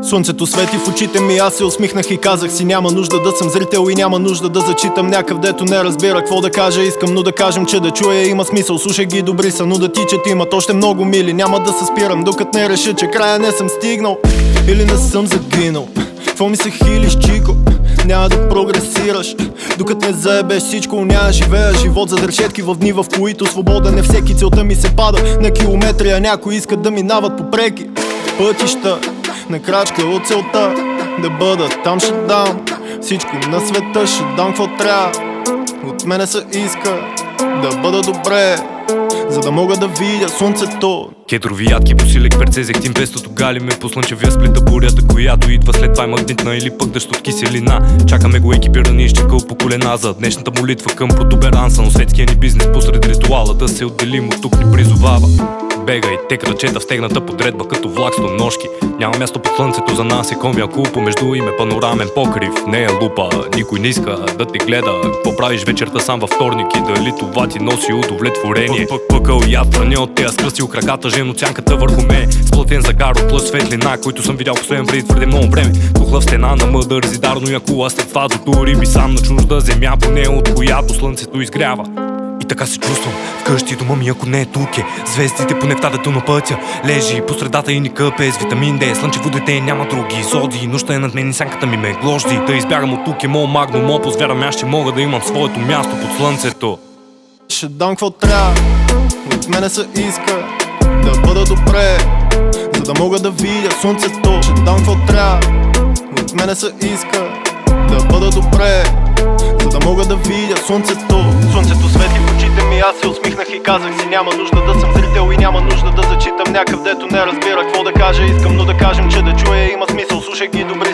Слънцето свети в очите ми, аз се усмихнах и казах си: няма нужда да съм зрител и няма нужда да зачитам някакъв, дето не разбира какво да кажа. Искам, но да кажем, че да чуя има смисъл. Слушай ги, добри са, но да тичат имат още много мили. Няма да се спирам, докато не реша, че края не съм стигнал или не съм загинал. Какво ми се хилиш, чико? Няма да прогресираш, докато не заебеш всичко. Няма живея живот за дрешетки в дни, в които свободен е всеки. Целта ми се пада на километри, а някои искат да минават по преки пътища. На крачка от целта да бъда там, ще дам всичко на света, ще дам какво трябва. От мене се иска да бъда добре, за да мога да видя слънцето. Кедрови ядки, босилек, перце, зехтин, пестото галиме по слънчевия сплита бурята, която идва след това е магнитна или пък дъжд от киселина. Чакаме го екипирани, изчакал по колена за днешната молитва към протуберанса. Но светския ни бизнес посред ритуала да се отделим от тук ни призовава. Бегай, те крачета в стегната подредба като влак с ножки. Няма място под слънцето за нас и комия кул, помежду им е панорамен покрив. Не е лупа, никой не иска да те гледа какво правиш вечерта сам във вторник и дали това ти носи удовлетворение. Пъкъл и аз страни от тея, скръсил краката, женоцянката върху ме. Сплътен загар от плъс светлина, който съм видял последен преди твърде много време. Тухла в стена на мъдър, зидарно якула, след това до риби сам на чужда земя, поне от която слънцето изгрява. И така се чувствам вкъщи, дома ми ако не е тук е. Звездите по нектарата на пътя лежи по средата и ни къпе с витамин D. Слънчево дете, няма други зоди. Нощта е над мен и сянката ми ме гложди. Да избягам от тук е моят магнум опус. Вярвам, аз ще мога да имам своето място под слънцето. Ще дам какво трябва, от мене се иска да бъда добре, за да мога да видя слънцето. Ще дам какво трябва, от мене се иска да бъда добре, за да мога да видя слънцето. Слънцето свети в очите ми, аз се усмихнах и казах си: няма нужда да съм зрител и няма нужда да зачитам някакъв, дето не разбира какво да кажа. Искам, но да кажем, че да чуя има смисъл. Слушай ги, добри